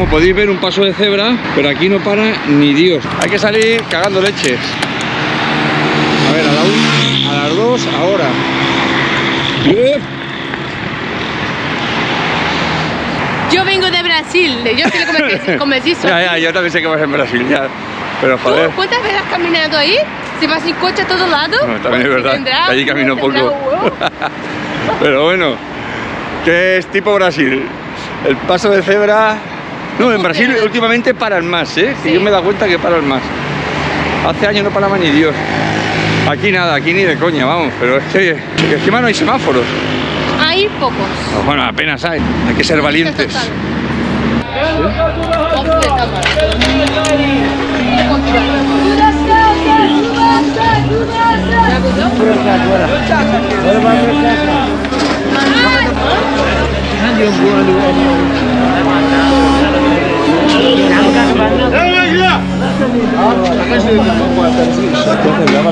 Como podéis ver, un paso de cebra, pero aquí no para ni Dios. Hay que salir cagando leches. A ver, a las 2 ahora. Yo vengo de Brasil, yo sé cómo es eso. Ya, yo también sé que vas en Brasil, ya. Pero joder. ¿Cuántas veces has caminado ahí? Si vas en coche a todos lados. No, también es verdad, allí camino poco. Pero bueno, ¿qué es tipo Brasil? El paso de cebra. No, en Brasil últimamente paran más, ¿eh? Sí. Yo me he dado cuenta que paran más. Hace años no paraba ni Dios. Aquí nada, aquí ni de coña, vamos. Pero es que encima no hay semáforos. Hay pocos. Bueno, apenas hay que ser valientes. ¿Sí?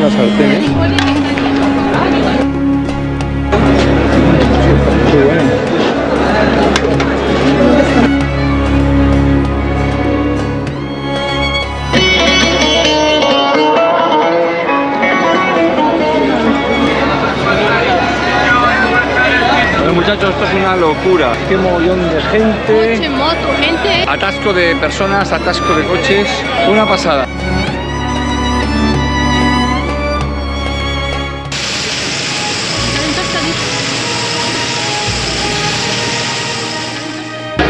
La sartén, Muy bueno. Bueno, muchachos, esto es una locura. Qué mogollón de gente. Coche, moto, gente. Atasco de personas, atasco de coches. Una pasada.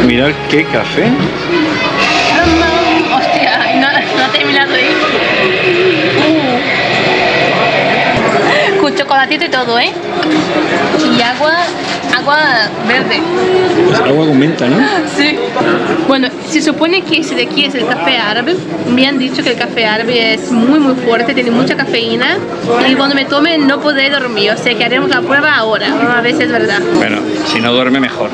Mirad qué café. Hostia, no ha terminado ahí. Con chocolatito y todo, ¿eh? Y agua verde. Pues agua con menta, ¿no? Sí. Bueno, se supone que ese de aquí es el café árabe. Me han dicho que el café árabe es muy fuerte, tiene mucha cafeína. Y cuando me tome no podré dormir. O sea que haremos la prueba ahora. Vamos a ver si es verdad. Bueno, si no duerme mejor.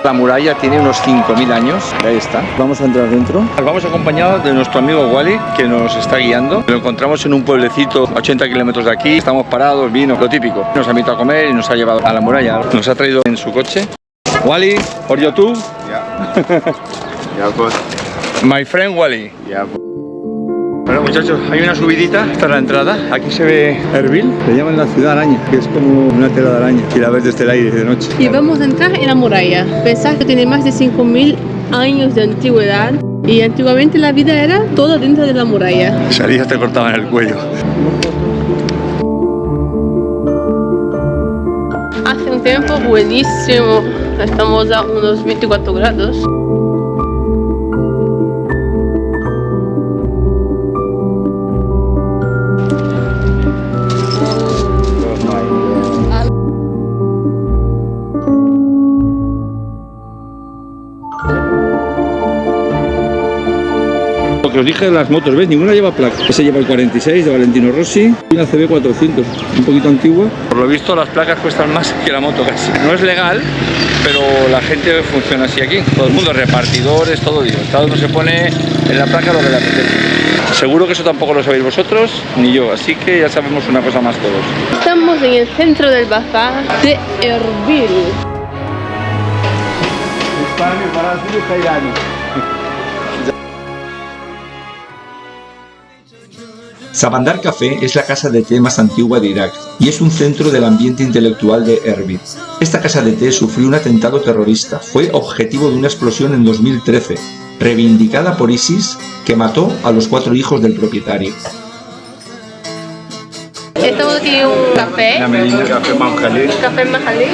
La muralla tiene unos 5.000 años, ahí está. Vamos a entrar dentro. Vamos acompañados de nuestro amigo Wally, que nos está guiando. Lo encontramos en un pueblecito a 80 kilómetros de aquí. Estamos parados, vino, lo típico. Nos ha invitado a comer y nos ha llevado a la muralla. Nos ha traído en su coche. Wally, ¿are you too? Yeah, good. My friend Wally. Yeah. Bueno, muchachos, hay una subidita, esta es la entrada. Aquí se ve Erbil, le llaman la ciudad araña, que es como una tela de araña, y la ves desde el aire de noche. Y vamos a entrar en la muralla. Pensad que tiene más de 5.000 años de antigüedad. Y antiguamente la vida era toda dentro de la muralla. Salías, te cortaban el cuello. Hace un tiempo buenísimo. Estamos a unos 24 grados. Lo que os dije de las motos, ¿ves? Ninguna lleva placa. Ese lleva el 46 de Valentino Rossi y una CB 400, un poquito antigua. Por lo visto las placas cuestan más que la moto casi. No es legal, pero la gente funciona así aquí. Todo el mundo, repartidores, todo Dios. Cada uno se pone en la placa lo que le apetece. Seguro que eso tampoco lo sabéis vosotros, ni yo. Así que ya sabemos una cosa más todos. Estamos en el centro del bazar de Erbil. Sabandar Café es la casa de té más antigua de Irak y es un centro del ambiente intelectual de Erbil. Esta casa de té sufrió un atentado terrorista, fue objetivo de una explosión en 2013, reivindicada por ISIS, que mató a los 4 hijos del propietario. Estamos aquí en un café. La Medina Café Mamjalí. Café Mamjalí.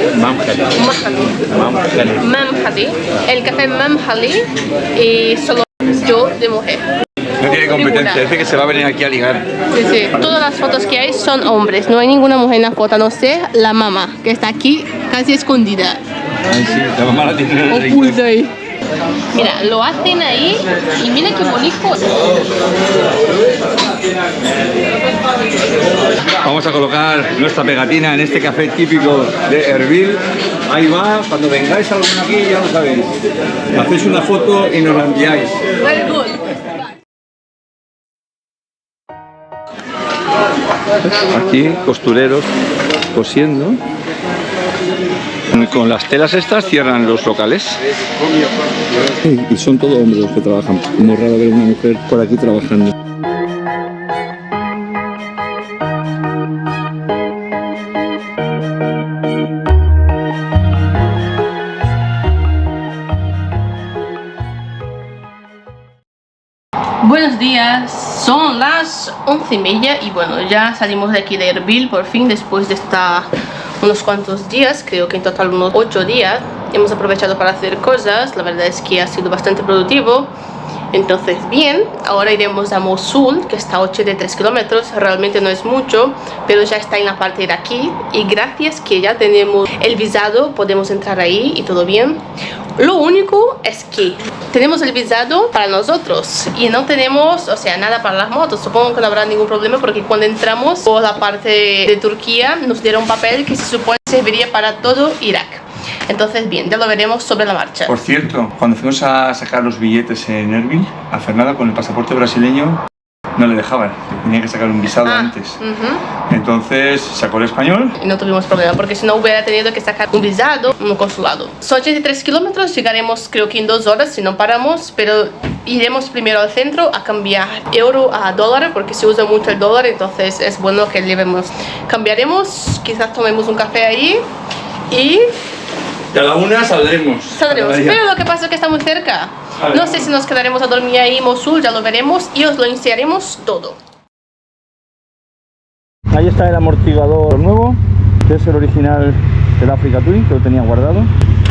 Mamjalí. El café Mamjalí y solo yo de mujer. No tiene competencia, dice que se va a venir aquí a ligar. Sí, sí. Todas las fotos que hay son hombres, no hay ninguna mujer en la foto, no sé, la mamá, que está aquí casi escondida. Ay, sí, la mamá la tiene Oculta ahí. Mira, lo hacen ahí y mira qué bonito. Vamos a colocar nuestra pegatina en este café típico de Erbil. Ahí va, cuando vengáis alguno aquí ya lo sabéis. Hacéis una foto y nos la enviáis. Very good. Aquí costureros cosiendo. con las telas estas cierran los locales. Y son todos hombres los que trabajan. Muy raro ver una mujer por aquí trabajando. Buenos días, son las 11:30 y bueno, ya salimos de aquí de Erbil por fin después de estar unos cuantos días, creo que en total unos 8 días. Hemos aprovechado para hacer cosas, la verdad es que ha sido bastante productivo. Entonces bien, ahora iremos a Mosul, que está a 83 kilómetros, realmente no es mucho, pero ya está en la parte de aquí y gracias que ya tenemos el visado podemos entrar ahí y todo bien. Lo único es que tenemos el visado para nosotros y no tenemos, o sea, nada para las motos. Supongo que no habrá ningún problema porque cuando entramos por la parte de Turquía nos dieron un papel que se supone serviría para todo Irak. Entonces bien, ya lo veremos sobre la marcha. Por cierto, cuando fuimos a sacar los billetes en Erbil, a Fernanda con el pasaporte brasileño no le dejaban, tenía que sacar un visado antes. Entonces sacó el español y no tuvimos problema, porque si no hubiera tenido que sacar un visado, un consulado. Son 83 kilómetros, llegaremos creo que en 2 horas si no paramos, pero iremos primero al centro a cambiar euro a dólar, porque se usa mucho el dólar, entonces es bueno que llevemos. Cambiaremos, quizás tomemos un café ahí y... a la 1 saldremos. Pero lo que pasa es que está muy cerca. No sé si nos quedaremos a dormir ahí en Mosul, ya lo veremos y os lo enseñaremos todo. Ahí está el amortiguador nuevo, que es el original del Africa Twin, que lo tenía guardado.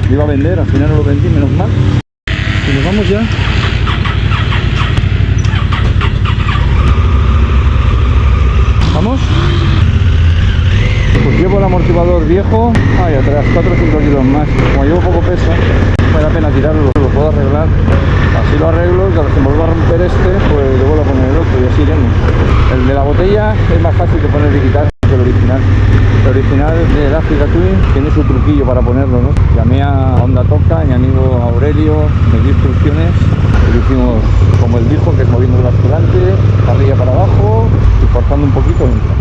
Lo iba a vender, al final no lo vendí, menos mal. Y nos vamos ya. ¿Vamos? Pues llevo el amortiguador viejo, ahí atrás, 4 o 5 kilos más. Como llevo poco peso, me da pena tirarlo, lo puedo arreglar. Así lo arreglo y cuando se me vuelva a romper este, pues le vuelvo a poner el otro y así iremos. El de la botella es más fácil de poner y quitar que el original. El original del Africa Twin tiene su truquillo para ponerlo, ¿no? Llamé a Honda Toca, a mi amigo Aurelio, me dio instrucciones y lo hicimos como él dijo, que es moviendo el basculante, parrilla para abajo y forzando un poquito entra.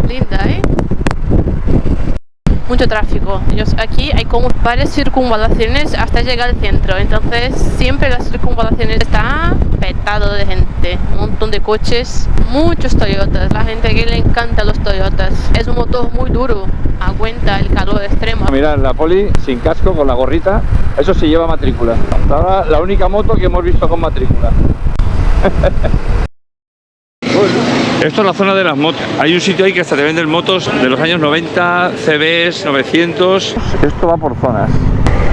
Linda, ¿eh? Mucho tráfico. Aquí hay como varias circunvalaciones hasta llegar al centro, entonces siempre las circunvalaciones está petado de gente, un montón de coches, muchos Toyotas, la gente que le encanta los Toyotas. Es un motor muy duro, aguanta el calor extremo. Mirad, la poli sin casco, con la gorrita, eso sí lleva matrícula. Ahora la única moto que hemos visto con matrícula. Esto es la zona de las motos. Hay un sitio ahí que hasta te venden motos de los años 90, CBs, 900. Esto va por zonas.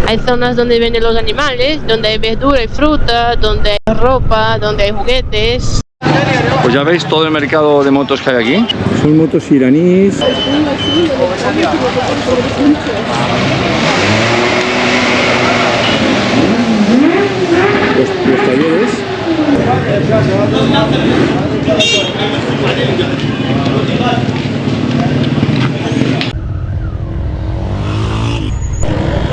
Hay zonas donde venden los animales, donde hay verdura y fruta, donde hay ropa, donde hay juguetes. Pues ya veis todo el mercado de motos que hay aquí. Son motos iraníes. Los talleres.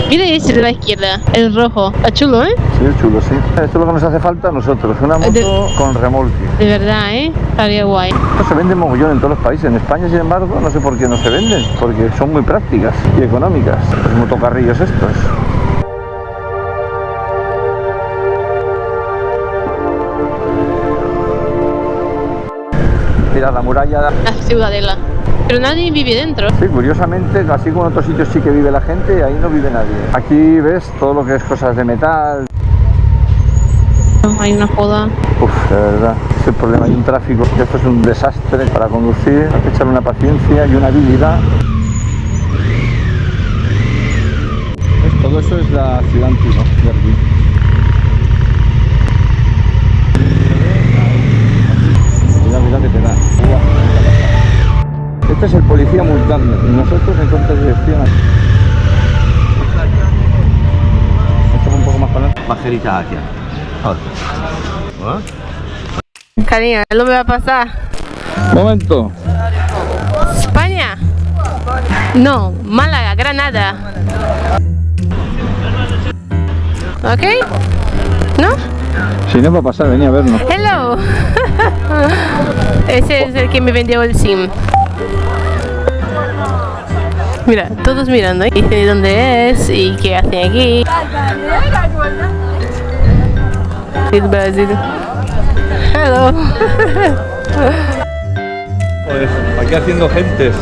Mira ese de la izquierda, el rojo. Está chulo, ¿eh? Sí, es chulo, sí. Esto es lo que nos hace falta a nosotros, una moto con remolque. De verdad, ¿eh? Estaría guay. Esto se vende mogollón en todos los países. En España, sin embargo, no sé por qué no se venden, porque son muy prácticas y económicas. Los motocarrillos estos. Mira la muralla. La ciudadela. Pero nadie vive dentro. Sí, curiosamente, así como en otros sitios sí que vive la gente, ahí no vive nadie. Aquí ves todo lo que es cosas de metal. Hay una joda. Uf, de verdad, es el problema, hay un tráfico. Esto es un desastre para conducir, hay que echarle una paciencia y una habilidad. Todo eso es la ciudad antigua de Erbil. Cuidado que te da. Este es el policía multando y nosotros en contradirección. Esto es un poco más para adelante. Bajerita hacia. Cariño, no me va a pasar. Momento. España. No, Málaga, Granada. ¿Ok? ¿No? Si no va a pasar, venía a vernos. Hello. Ese es el que me vendió el SIM. Mira, todos mirando, dicen de dónde es y qué hacen aquí. Es Brasil. Hello. Pues aquí haciendo gentes.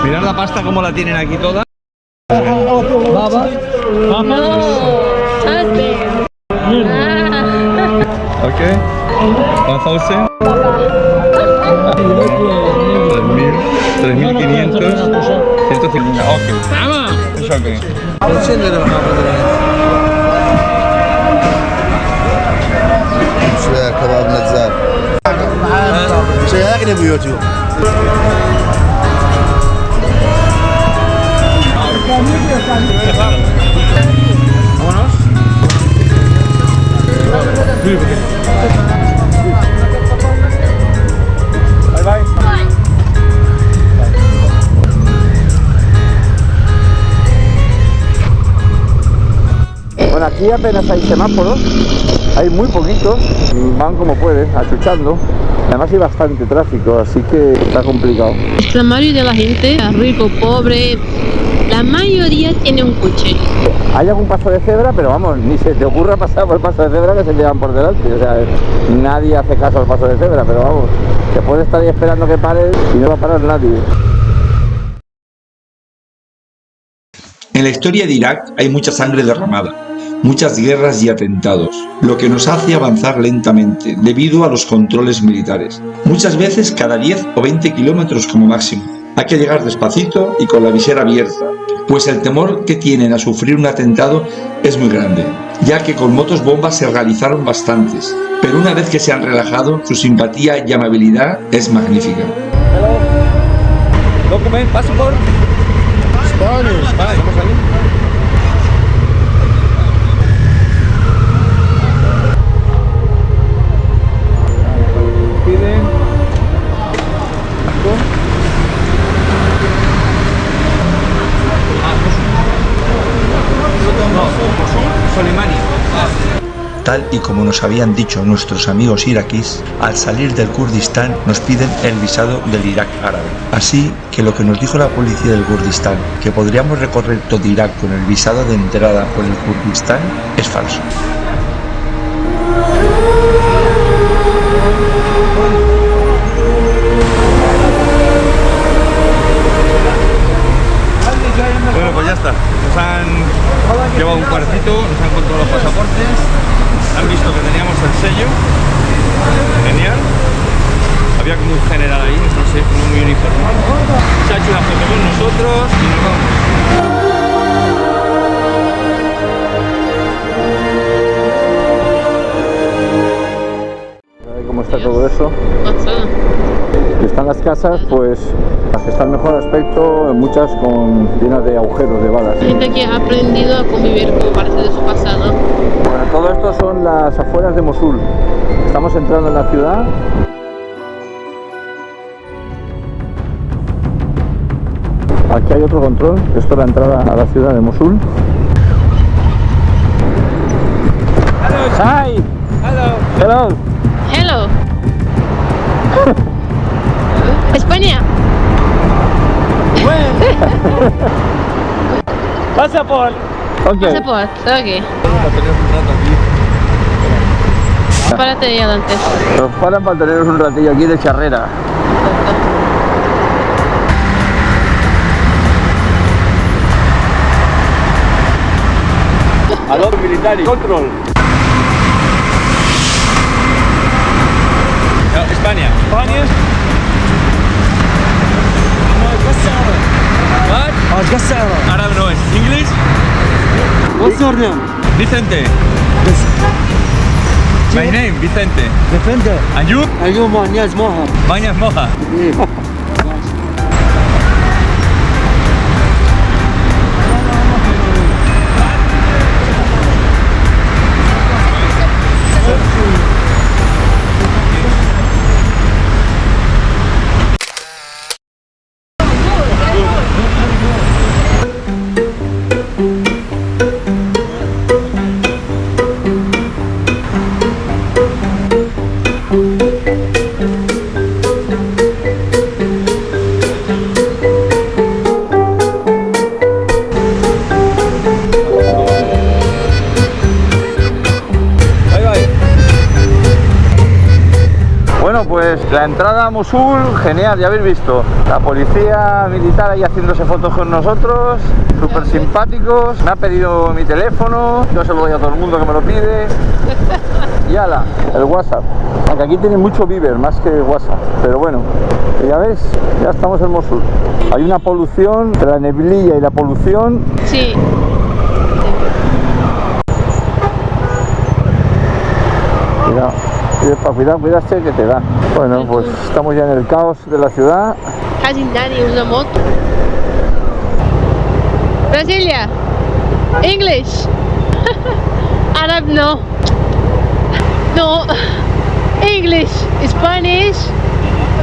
Mirad la pasta como la tienen aquí toda. Baba. Ok. 1000. 3500. 150. Ok. Es ok. شوية كباب نزار شيء أقرب يوتيوب Bueno, aquí apenas hay semáforos, hay muy poquitos, van como pueden, achuchando. Además hay bastante tráfico, así que está complicado. La mayoría de la gente, rico, pobre, la mayoría tiene un coche. Hay algún paso de cebra, pero vamos, ni se te ocurra pasar por el paso de cebra que se llevan por delante. O sea, nadie hace caso al paso de cebra, pero vamos, se puede estar ahí esperando que pare y no va a parar nadie. En la historia de Irak hay mucha sangre derramada, muchas guerras y atentados, lo que nos hace avanzar lentamente debido a los controles militares. Muchas veces cada 10 o 20 kilómetros como máximo. Hay que llegar despacito y con la visera abierta, pues el temor que tienen a sufrir un atentado es muy grande, ya que con motos bombas se realizaron bastantes, pero una vez que se han relajado, su simpatía y amabilidad es magnífica. Document, passport. Spanish. Vale, ¿vamos ahí? Tal y como nos habían dicho nuestros amigos iraquíes, al salir del Kurdistán nos piden el visado del Irak árabe. Así que lo que nos dijo la policía del Kurdistán, que podríamos recorrer todo Irak con el visado de entrada por el Kurdistán, es falso. Bueno, pues ya está. Nos han llevado un cuartito, nos han controlado los pasaportes, han visto que teníamos el sello. Genial. Había como un general ahí, no sé, no muy uniformado. Se ha hecho una foto con nosotros y nos vamos. ¿Cómo está todo eso? Están las casas, pues las que están en mejor aspecto, muchas llenas de agujeros, de balas. Gente que ha aprendido a convivir con parte de su pasado. Bueno, todo esto son las afueras de Mosul. Estamos entrando en la ciudad. Aquí hay otro control. Esto es la entrada a la ciudad de Mosul. Hi. Hello. Hello. España. Pasaporte. Ok. Pasaporte, ok. Párate ahí adelante. Nos paran para teneros un ratillo aquí de charrera. Aló, militar, control. No, España. España. What? Árabe no es. English? What's your name? Vicente. My name, Vicente. Defender. And you? Ayub Manias Moha. Mañas Moja. La entrada a Mosul, genial, ya habéis visto. La policía militar ahí haciéndose fotos con nosotros, súper simpáticos. Me ha pedido mi teléfono, yo se lo doy a todo el mundo que me lo pide. Y ala, el WhatsApp. Aunque aquí tiene mucho Viber, más que WhatsApp. Pero bueno, ya ves, ya estamos en Mosul. Hay una polución, entre la neblilla y la polución. Sí. Cuidado, cuidaste que te da. Bueno, pues estamos ya en el caos de la ciudad. Casi nadie usa moto. Brasilia. English. Árabe no. No. English, Spanish,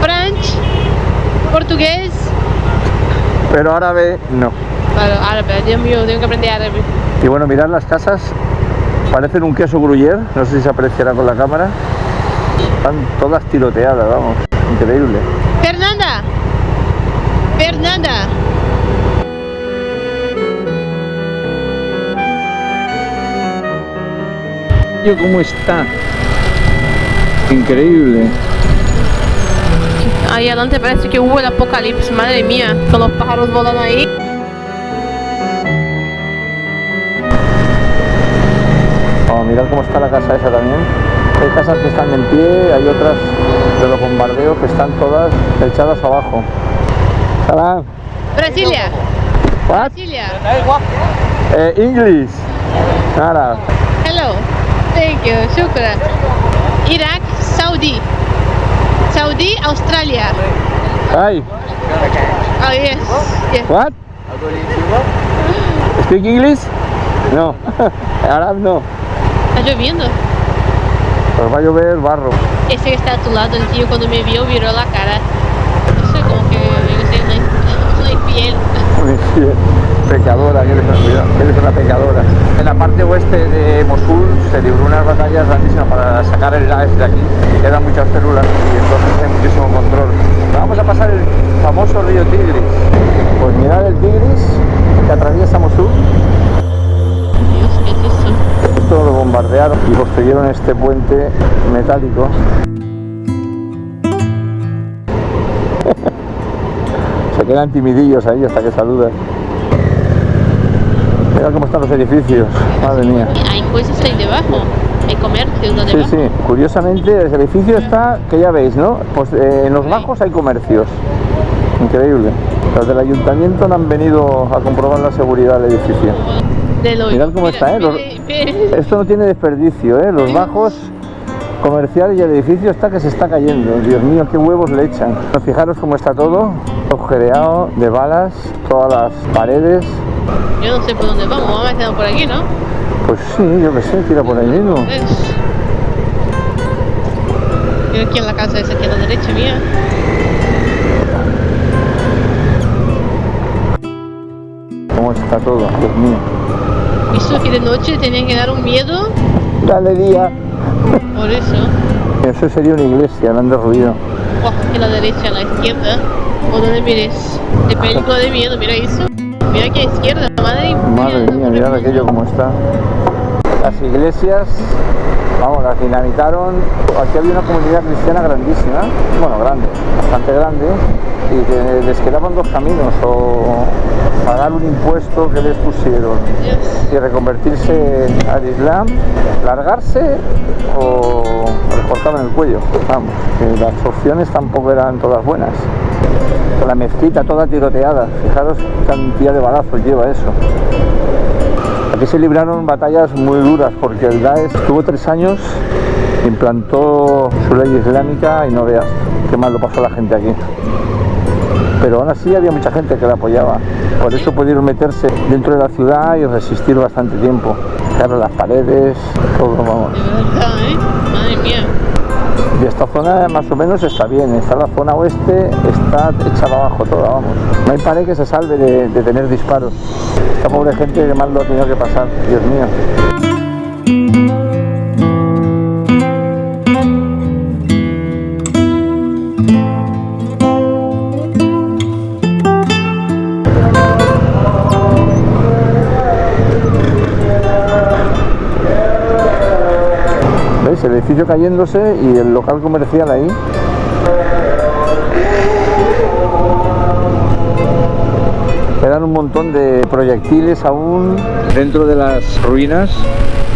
French, portugués. Pero árabe no. Claro, árabe, Dios mío, tengo que aprender árabe. Y bueno, mirad las casas. Parecen un queso gruyère, no sé si se apreciará con la cámara. Están todas tiroteadas, vamos, increíble. Fernanda. Fernanda. ¿Cómo está? Increíble. Ahí adelante parece que hubo el apocalipsis, madre mía, con los pájaros volando ahí. Oh, mirad cómo está la casa esa también. Hay casas que están en pie, hay otras de los bombardeos que están todas echadas abajo. Salam. Brasilia. What? Brasilia. English. Nada. Hello. Thank you. Shukran. Irak, Saudi. Saudi, Australia. Hi. Oh yes. Yes. What? Speak English? No. Árabe no. Está lloviendo. Pues va a llover barro. Ese que está a tu lado, el tío, cuando me vio, viró la cara. No sé, como que, yo qué sé, una infiel. Muy bien. Pecadora, eres una pecadora. En la parte oeste de Mosul se libró unas batallas grandísimas para sacar el Daesh de aquí. Quedan muchas células y entonces hay muchísimo control. Vamos a pasar el famoso río Tigris. Pues mirad el Tigris que atraviesa Mosul. Dios, ¿qué es eso? Esto lo bombardearon y construyeron este puente metálico. Se quedan timidillos ahí hasta que saludan. Mira cómo están los edificios, madre mía. Hay cosas ahí debajo, hay comercios Sí, debajo. sí, curiosamente el edificio está, que ya veis, ¿no? Pues en los bajos hay comercios. Increíble. Los del ayuntamiento no han venido a comprobar la seguridad del edificio. Mirad cómo está, ¿eh? Esto no tiene desperdicio, ¿eh? Los bajos comerciales y el edificio está que se está cayendo. Dios mío, qué huevos le echan. Fijaros cómo está todo, agujereado de balas, todas las paredes. Yo no sé por dónde vamos a estar por aquí, ¿no? Pues sí, yo qué sé, tira por ahí mismo. Mira aquí en la casa esa, aquí a la derecha mía. ¿Cómo está todo? Dios mío. Eso que de noche tenían que dar un miedo, Galería. por eso. Eso sería una iglesia, no han derruido. Oh, a la derecha, a la izquierda. O donde mires. De película de miedo, mira eso. Mira aquí a la izquierda, Madre mía, mirad aquello cómo está. Las iglesias, vamos, las dinamitaron. Aquí había una comunidad cristiana grandísima, bueno, grande, bastante grande, y que les quedaban dos caminos, o pagar un impuesto que les pusieron y reconvertirse al Islam, largarse o les cortaban el cuello. Vamos, que las opciones tampoco eran todas buenas. La mezquita toda tiroteada, fijaros qué cantidad de balazos lleva eso. Aquí se libraron batallas muy duras porque el Daesh estuvo 3 años, implantó su ley islámica y no veas qué mal lo pasó la gente aquí. Pero aún así había mucha gente que la apoyaba, por eso pudieron meterse dentro de la ciudad y resistir bastante tiempo. Claro, las paredes, todo, vamos. De verdad, madre mía. Y esta zona más o menos está bien, está la zona oeste, está echada abajo toda, vamos. No hay pared que se salve de tener disparos. Esta pobre gente que mal lo ha tenido que pasar, Dios mío. ¿Veis? El edificio cayéndose y el local comercial ahí. Quedan un montón de proyectiles aún dentro de las ruinas,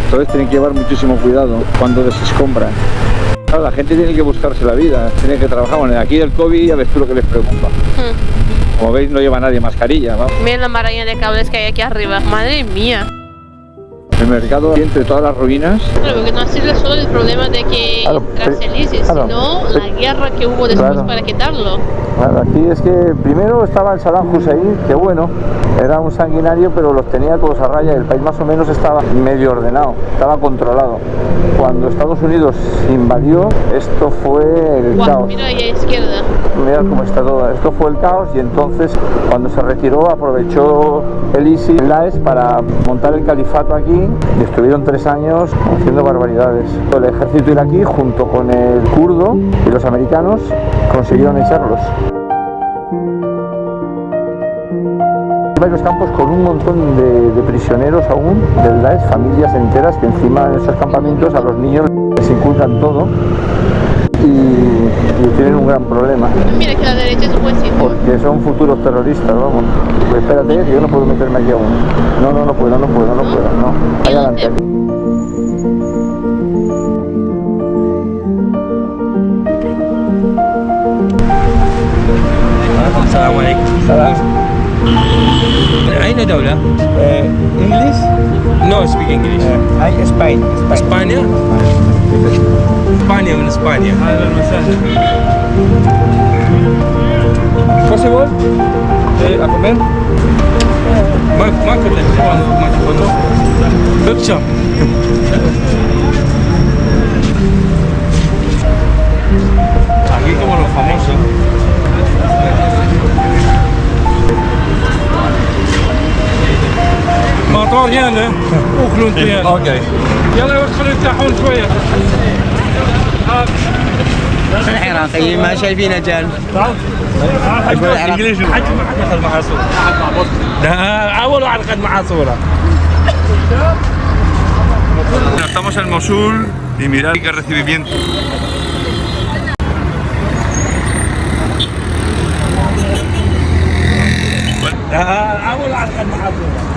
entonces tienen que llevar muchísimo cuidado cuando desescombran. Claro, la gente tiene que buscarse la vida, tiene que trabajar. Bueno, aquí del COVID ya ves tú lo que les preocupa. Como veis, no lleva nadie mascarilla, ¿no? Miren la maraña de cables que hay aquí arriba. Madre mía. El mercado entre todas las ruinas. Claro, porque no ha sido solo el problema de que tras el ISIS, sino la guerra que hubo después para quitarlo. Claro, aquí es que primero estaba el Saddam Hussein, que bueno, era un sanguinario, pero los tenía todos a raya y el país más o menos estaba medio ordenado, estaba controlado. Cuando Estados Unidos invadió, esto fue el caos. Mira ahí a la izquierda. Mira cómo está todo. Esto fue el caos y entonces cuando se retiró aprovechó el ISIS, el Daesh, para montar el califato aquí y estuvieron 3 años haciendo barbaridades. El ejército iraquí junto con el kurdo y los americanos consiguieron echarlos. Hay varios campos con un montón de prisioneros aún del Daesh, familias enteras que encima en esos campamentos a los niños les inculcan todo y tienen un gran problema. Mira que a la derecha es un buen sitio. Porque son futuros terroristas, vamos. Pues espérate, que yo no puedo meterme aquí aún. No puedo, no. Ahí adelante. السلام عليكم. Salam. أين دولة؟ English? No speak English. Spain. إسبانيا؟ إسبانيا من إسبانيا. أهلا وسهلا. Possible? A comer? ما كنت ما تفضل. بكشر. Aquí como los famosos. مطار يلا اخلوا انتوا يلا. اوكي. يلا ادخلوا ارتاحون شويه. العراقيين ما شايفين اجانب. انجليزي حد ما حد اخذ معاه صوره. لا اول واحد اخذ معاه صوره. Estamos en Mosul y mirad qué recibimiento. اول واحد اخذ معاه صوره.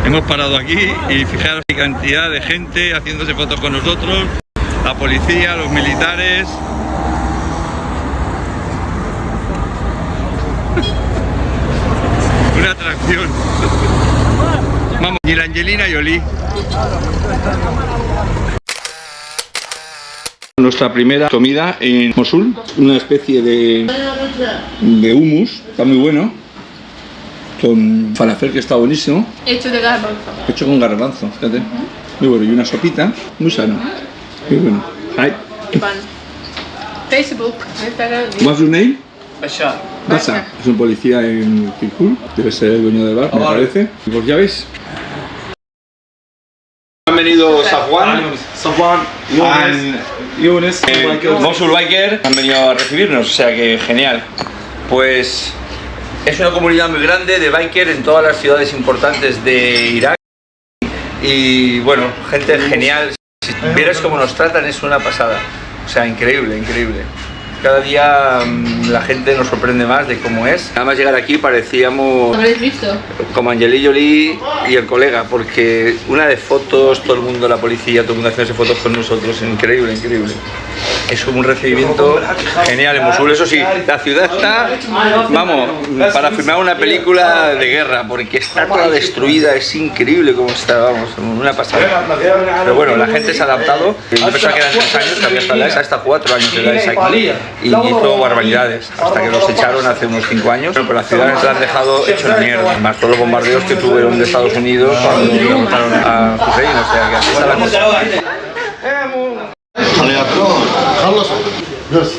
Hemos parado aquí y fijaros qué cantidad de gente haciéndose fotos con nosotros, la policía, los militares. Una atracción. Vamos, y la Angelina Jolie. Nuestra primera comida en Mosul, una especie de hummus, está muy bueno. Con falafel, que está buenísimo, Hecho de garbanzo. hecho con garbanzo, fíjate, muy bueno, y una sopita, muy sano, muy bueno. Hi. Pan. Facebook, Instagram. What's your name? Bashar. Basa. Es un policía en Kirkuk, debe ser el dueño del bar, me parece. Y pues ya ves. Han venido Safwan, Younes, Mosul Biker, han venido a recibirnos, o sea que genial. Pues es una comunidad muy grande de biker en todas las ciudades importantes de Irak y bueno, gente genial. Si vieras cómo nos tratan es una pasada, o sea, increíble, increíble. Cada día la gente nos sorprende más de cómo es. Nada más llegar aquí parecíamos ¿Lo habéis visto? como Angelina Jolie y el colega, porque una de fotos, todo el mundo, la policía, todo el mundo haciéndose fotos con nosotros, increíble, increíble. Es un recibimiento genial en Mosul. Eso sí, la ciudad está, vamos, para filmar una película de guerra, porque está toda destruida, es increíble cómo está, vamos, una pasada. Pero bueno, la gente se ha adaptado. Yo pensaba que eran 3 años, que había estado Daesh, hasta 4 años de Daesh aquí, y hizo barbaridades, hasta que los echaron hace unos 5 años. Pero la ciudad se la han dejado hecho una mierda, más todos los bombardeos que tuvieron de Estados Unidos cuando derrotaron a Hussein, o sea que así está la cosa. خلص بس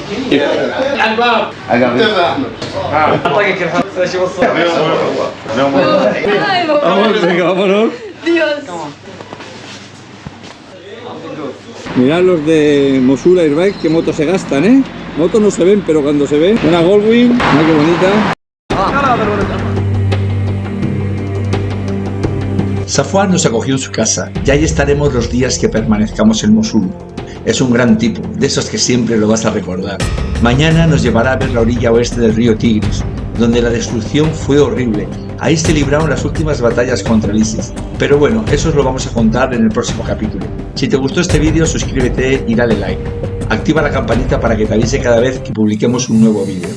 Venga, vámonos. Dios. Mirad los de Mosul Airbike, qué motos se gastan, ¿eh? Motos no se ven, pero cuando se ve, una Goldwing, mira qué bonita. Safwan nos acogió en su casa y ahí estaremos los días que permanezcamos en Mosul. Es un gran tipo, de esos que siempre lo vas a recordar. Mañana nos llevará a ver la orilla oeste del río Tigris, donde la destrucción fue horrible. Ahí se libraron las últimas batallas contra el ISIS. Pero bueno, eso os lo vamos a contar en el próximo capítulo. Si te gustó este vídeo, suscríbete y dale like. Activa la campanita para que te avise cada vez que publiquemos un nuevo vídeo.